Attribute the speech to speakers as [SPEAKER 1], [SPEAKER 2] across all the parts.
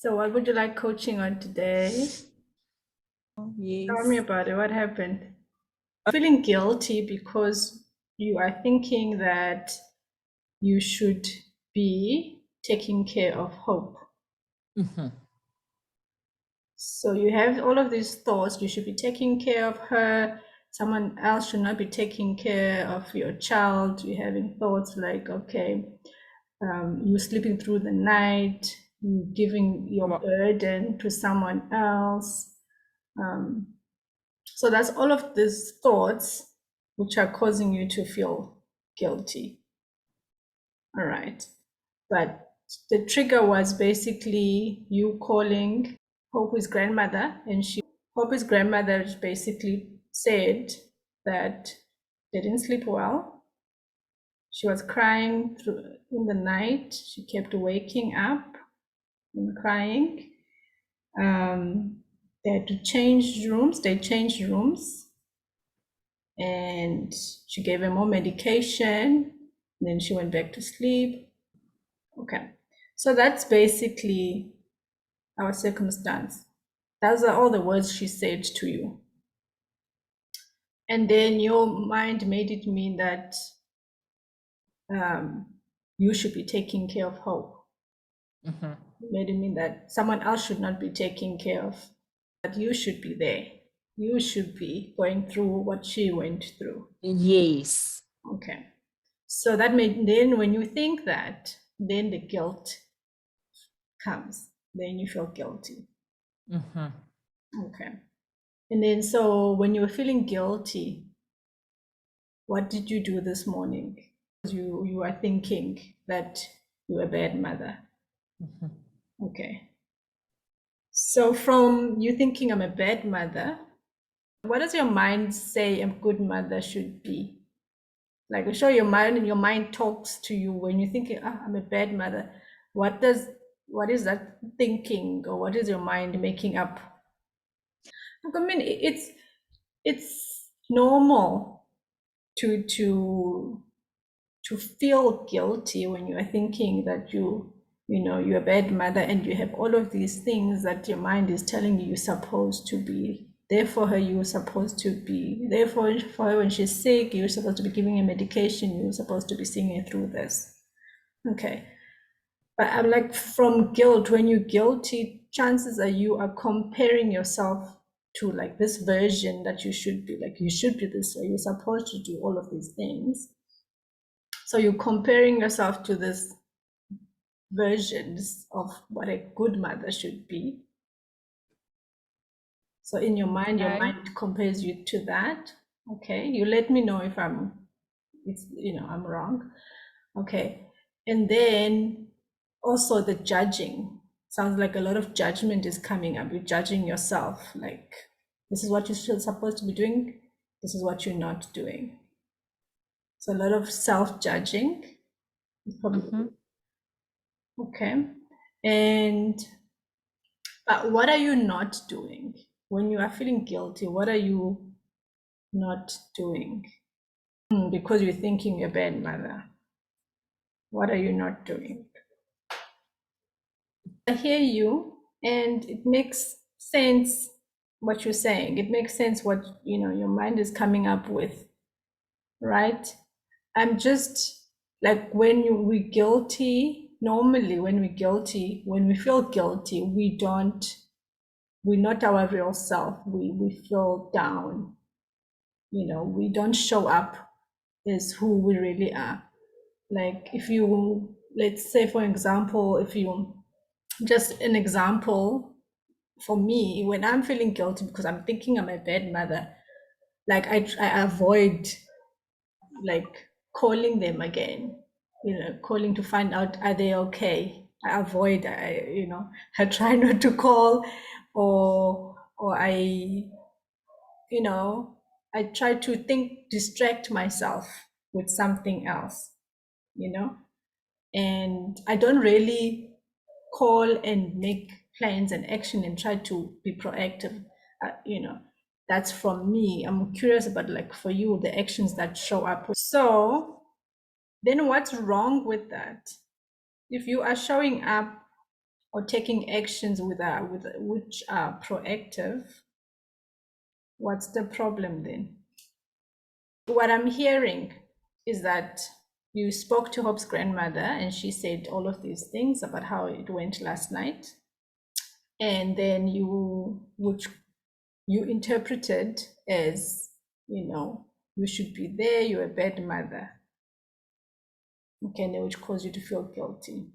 [SPEAKER 1] So, what would you like coaching on today? Tell me
[SPEAKER 2] Yes.
[SPEAKER 1] about it. What happened? Feeling guilty because you are thinking that you should be taking care of Hope.
[SPEAKER 2] Mm-hmm.
[SPEAKER 1] So, you have all of these thoughts. You should be taking care of her. Someone else should not be taking care of your child. You're having thoughts like, okay, you sleeping through the night, you giving your
[SPEAKER 2] Well,
[SPEAKER 1] burden to someone else. Um, So that's all of these thoughts which are causing you to feel guilty. All right. But the trigger was basically you calling Hope's grandmother, and Hope's grandmother basically said that they didn't sleep well. She was crying through in the night. She kept waking up and crying. They had to change rooms. They changed rooms and she gave him more medication. Then she went back to sleep. Okay. So that's basically our circumstance. Those are all the words she said to you. And then your mind made it mean that you should be taking care of Hope.
[SPEAKER 2] mm-hmm.
[SPEAKER 1] Made it mean that someone else should not be taking care of, that you should be there. You should be going through what she went through.
[SPEAKER 2] Yes.
[SPEAKER 1] Okay. So that made, then when you think that, then the guilt comes. Then you feel guilty.
[SPEAKER 2] Mm-hmm.
[SPEAKER 1] Okay. And then so when you were feeling guilty, what did you do this morning? You are thinking that you're a bad mother.
[SPEAKER 2] Mm-hmm.
[SPEAKER 1] Okay. So from you thinking I'm a bad mother, what does your mind say a good mother should be? Like show your mind and your mind talks to you when you're thinking, I'm a bad mother. What is that thinking, or what is your mind making up? I mean, it's normal to to feel guilty when you are thinking that you're a bad mother, and you have all of these things that your mind is telling you you're supposed to be there for her, you're supposed to be there for her when she's sick, you're supposed to be giving her medication, you're supposed to be seeing her through this. Okay. But I'm like, from guilt, when you're guilty, chances are you are comparing yourself to like this version that you should be. Like, you should be this way, you're supposed to do all of these things. So you're comparing yourself to this versions of what a good mother should be. So in your
[SPEAKER 2] Okay.
[SPEAKER 1] mind compares you to that. Okay, you let me know if I'm wrong. Okay, and then also the judging. Sounds like a lot of judgment is coming up. You're judging yourself, like this is what you're supposed to be doing. This is what you're not doing. So a lot of self-judging. Probably
[SPEAKER 2] Mm-hmm.
[SPEAKER 1] okay. And but what are you not doing when you are feeling guilty? What are you not doing? Because you're thinking you're a bad mother. What are you not doing? I hear you, and it makes sense what you're saying. It makes sense what your mind is coming up with, right? I'm just like, we guilty. Normally, when we feel guilty, we're not our real self. We feel down. We don't show up as who we really are. Like, if you, let's say, for example, if you, just an example, for me, when I'm feeling guilty because I'm thinking I'm a bad mother, like I avoid like calling them again, calling to find out are they okay. I avoid, I try not to call, or you know, I try to distract myself with something else, you know, and I don't really call and make plans and action and try to be proactive. That's from me. I'm curious about, like, for you, the actions that show up. So then what's wrong with that? If you are showing up or taking actions with which are proactive, what's the problem then? What I'm hearing is that you spoke to Hope's grandmother and she said all of these things about how it went last night. And then which you interpreted as, you should be there, you're a bad mother. Okay, and which caused you to feel guilty.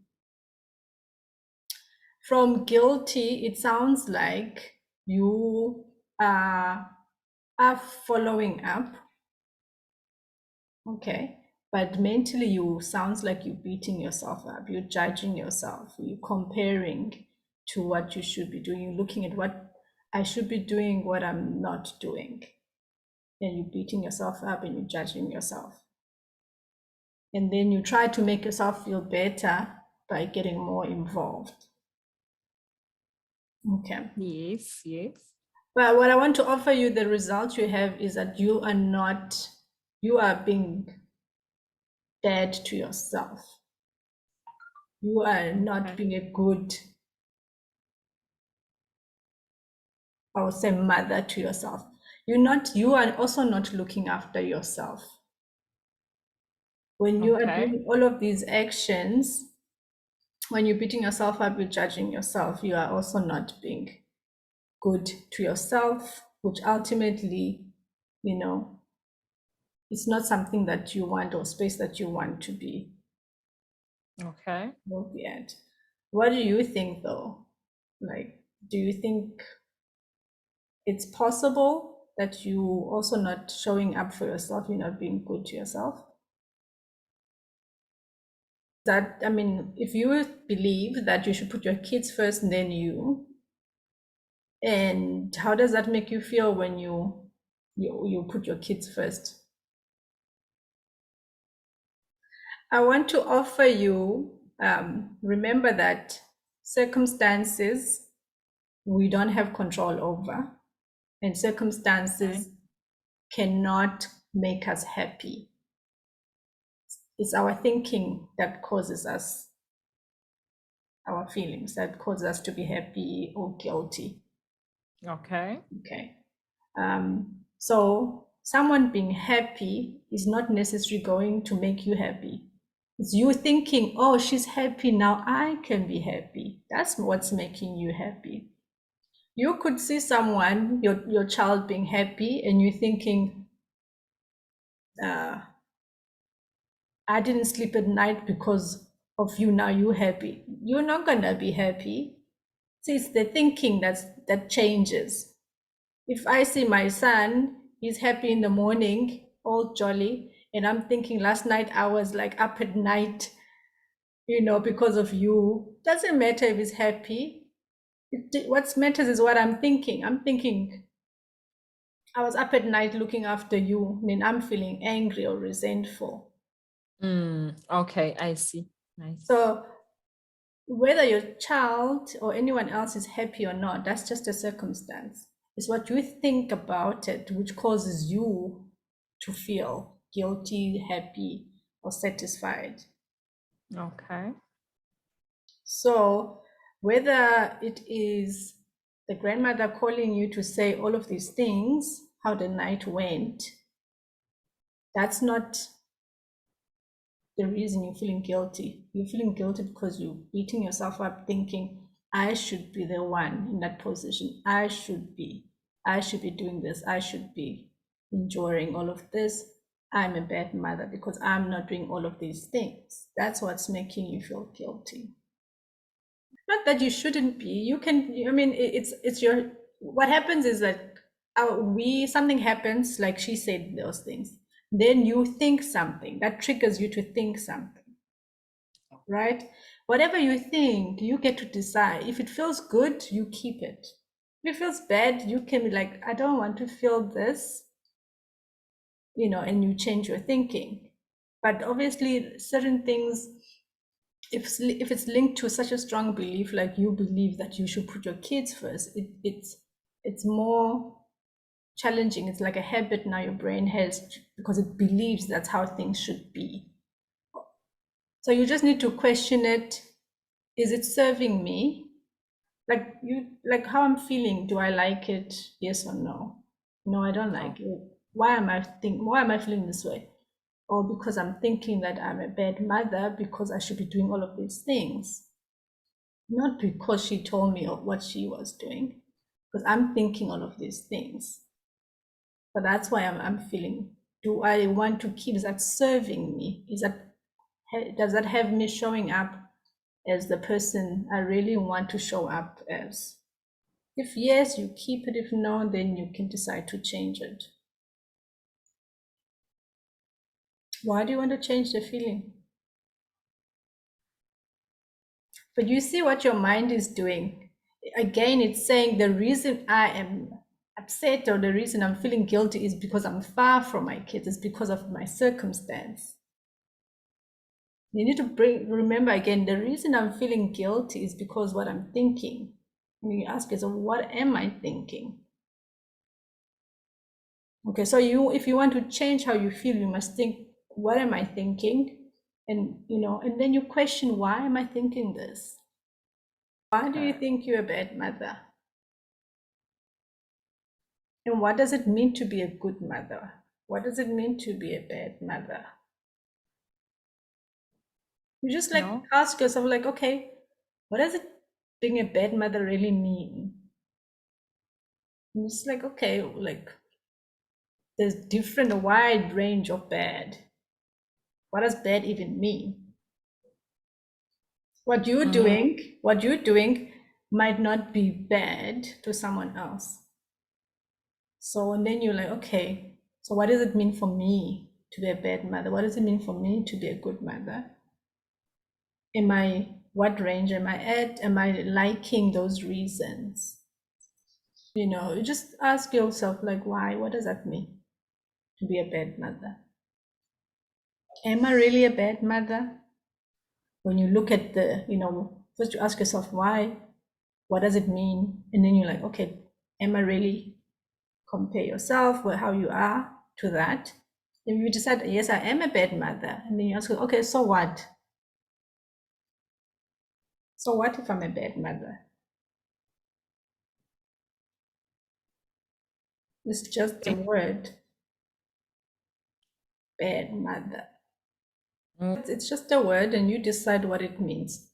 [SPEAKER 1] From guilty, it sounds like you are following up. Okay. But mentally, you sounds like you're beating yourself up. You're judging yourself. You're comparing to what you should be doing. You're looking at what I should be doing, what I'm not doing. And you're beating yourself up and you're judging yourself. And then you try to make yourself feel better by getting more involved. Okay.
[SPEAKER 2] Yes, yes.
[SPEAKER 1] But what I want to offer you, the result you have is that you are being bad to yourself. You are not being a good, I would say, mother to yourself. You are also not looking after yourself. When you are doing all of these actions, when you're beating yourself up, you're judging yourself, you are also not being good to yourself, which ultimately, it's not something that you want or space that you want to be.
[SPEAKER 2] Okay.
[SPEAKER 1] Will be at. What do you think though? Like, do you think it's possible that you also not showing up for yourself, you're not being good to yourself? That, I mean, if you believe that you should put your kids first and then you, and how does that make you feel when you put your kids first? I want to offer you, remember that circumstances we don't have control over, and circumstances cannot make us happy. It's our thinking that causes us, our feelings that cause us to be happy or guilty.
[SPEAKER 2] Okay.
[SPEAKER 1] Okay. So someone being happy is not necessarily going to make you happy. It's you thinking, oh, she's happy now, I can be happy. That's what's making you happy. You could see someone, your child being happy, and you're thinking, I didn't sleep at night because of you, now you're happy. You're not gonna be happy. See, it's the thinking that changes. If I see my son, he's happy in the morning, all jolly, and I'm thinking last night I was like up at night, because of you. Doesn't matter if he's happy. What matters is what I'm thinking. I'm thinking I was up at night looking after you, and then I'm feeling angry or resentful.
[SPEAKER 2] Okay, I see. Nice.
[SPEAKER 1] So whether your child or anyone else is happy or not, that's just a circumstance. It's what you think about it which causes you to feel guilty, happy, or satisfied.
[SPEAKER 2] Okay.
[SPEAKER 1] So whether it is the grandmother calling you to say all of these things, how the night went, that's not the reason you're feeling guilty. You're feeling guilty because you're beating yourself up thinking, I should be the one in that position. I should be doing this. I should be enjoying all of this. I'm a bad mother because I'm not doing all of these things. That's what's making you feel guilty. Not that you shouldn't be. You can, I mean, it's your, what happens is that something happens, like she said those things. Then you think something that triggers you to think something, right? Whatever you think, you get to decide. If it feels good, you keep it. If it feels bad, you can be like, I don't want to feel this, and you change your thinking. But obviously, certain things, if it's linked to such a strong belief, like you believe that you should put your kids first, it's more challenging. It's like a habit now your brain has because it believes that's how things should be. So you just need to question it. Is it serving me? like how I'm feeling. Do I like it? Yes or no? No, I don't
[SPEAKER 2] Oh,
[SPEAKER 1] like it. Why am I feeling this way? Or because I'm thinking that I'm a bad mother because I should be doing all of these things. Not because she told me of what she was doing, because I'm thinking all of these things. But that's why I'm feeling. Do I want to keep? Is that serving me? Does that have me showing up as the person I really want to show up as? If yes, you keep it. If no, then you can decide to change it. Why do you want to change the feeling? But you see what your mind is doing. Again, it's saying the reason I am upset or the reason I'm feeling guilty is because I'm far from my kids, it's because of my circumstance. You need to remember again, the reason I'm feeling guilty is because what I'm thinking. And you ask yourself, what am I thinking? Okay, so if you want to change how you feel, you must think, what am I thinking? And and then you question, why am I thinking this? Why do you think you're a bad mother? And what does it mean to be a good mother? What does it mean to be a bad mother? You just
[SPEAKER 2] no.
[SPEAKER 1] ask yourself, okay, what does it being a bad mother really mean? And it's okay, there's different, a wide range of bad. What does bad even mean?
[SPEAKER 2] Mm,
[SPEAKER 1] What you're doing might not be bad to someone else. So, and then you're okay, so what does it mean for me to be a bad mother? What does it mean for me to be a good mother? What range am I at? Am I liking those reasons? You just ask yourself, why? What does that mean to be a bad mother? Am I really a bad mother? When you look at first you ask yourself, why? What does it mean? And then you're okay, am I really? Compare yourself with how you are to that. If you decide, yes, I am a bad mother, and then you ask, okay, so what? So what if I'm a bad mother? It's just a word, bad mother.
[SPEAKER 2] mm,
[SPEAKER 1] It's just a word, and you decide what it means.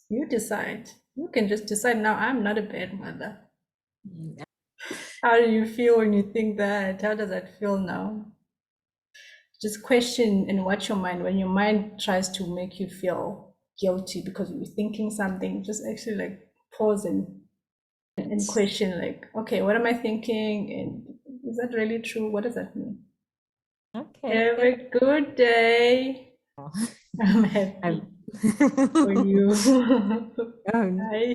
[SPEAKER 1] You decide. You can just decide, now I'm not a bad mother.
[SPEAKER 2] mm,
[SPEAKER 1] How do you feel when you think that? How does that feel now? Just question and watch your mind. When your mind tries to make you feel guilty because you're thinking something, just actually pause and question, okay, what am I thinking? And is that really true? What does that mean?
[SPEAKER 2] Okay,
[SPEAKER 1] Have
[SPEAKER 2] thank
[SPEAKER 1] a good day.
[SPEAKER 2] you.
[SPEAKER 1] I'm happy
[SPEAKER 2] I'm
[SPEAKER 1] for you.
[SPEAKER 2] um,
[SPEAKER 1] Bye.